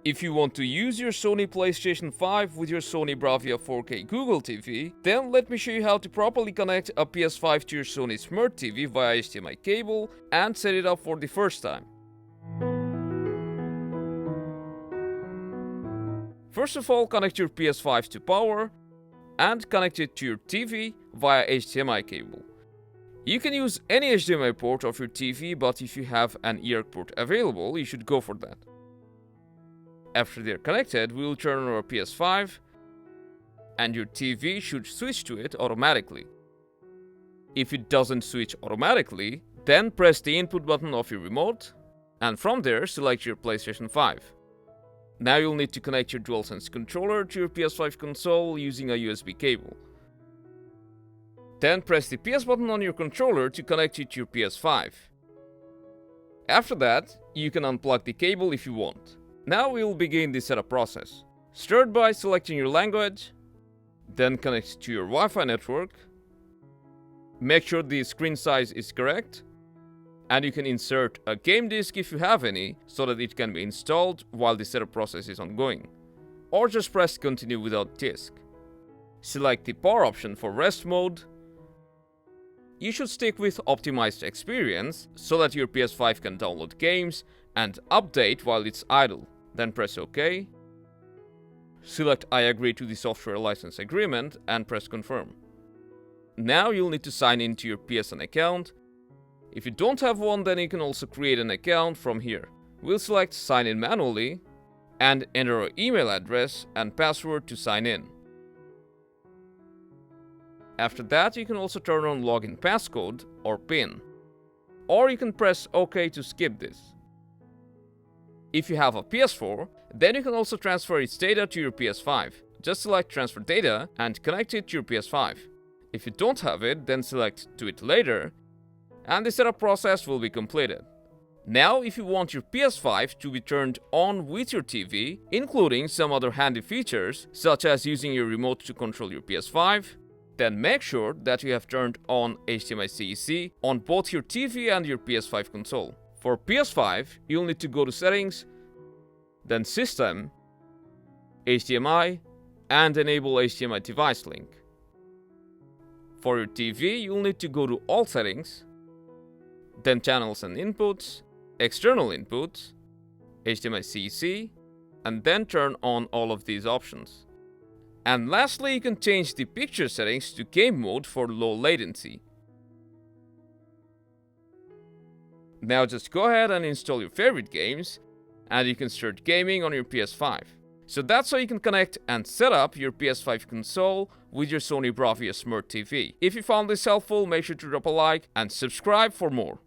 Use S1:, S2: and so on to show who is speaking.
S1: If you want to use your Sony PlayStation 5 with your Sony Bravia 4K Google TV, then let me show you how to properly connect a PS5 to your Sony Smart TV via HDMI cable and set it up for the first time. First of all, connect your PS5 to power and connect it to your TV via HDMI cable. You can use any HDMI port of your TV, but if you have an ARC port available, you should go for that. After they're connected, we will turn on our PS5 and your TV should switch to it automatically. If it doesn't switch automatically, then press the input button of your remote and from there select your PlayStation 5. Now you'll need to connect your DualSense Controller to your PS5 console using a USB cable. Then press the PS button on your controller to connect it to your PS5. After that, you can unplug the cable if you want. Now we will begin the setup process. Start by selecting your language, then connect to your Wi-Fi network. Make sure the screen size is correct, and you can insert a game disc if you have any, so that it can be installed while the setup process is ongoing. Or just press continue without disc. Select the power option for rest mode. You should stick with optimized experience, so that your PS5 can download games and update while it's idle. Then press OK. Select I agree to the software license agreement and press confirm. Now you'll need to sign into your PSN account. If you don't have one, then you can also create an account from here. We'll select sign in manually and enter our email address and password to sign in. After that, you can also turn on login passcode or PIN. Or you can press OK to skip this. If you have a PS4, then you can also transfer its data to your PS5. Just select transfer data and connect it to your PS5. If you don't have it, then select do it later and the setup process will be completed. Now if you want your PS5 to be turned on with your TV, including some other handy features such as using your remote to control your PS5, then make sure that you have turned on HDMI-CEC on both your TV and your PS5 console. For PS5, you'll need to go to Settings, then System, HDMI, and enable HDMI device link. For your TV, you'll need to go to All Settings, then Channels and Inputs, External Inputs, HDMI-CEC, and then turn on all of these options. And lastly, you can change the picture settings to game mode for low latency. Now just go ahead and install your favorite games and you can start gaming on your PS5. So that's how you can connect and set up your PS5 console with your Sony Bravia Smart TV. If you found this helpful, make sure to drop a like and subscribe for more.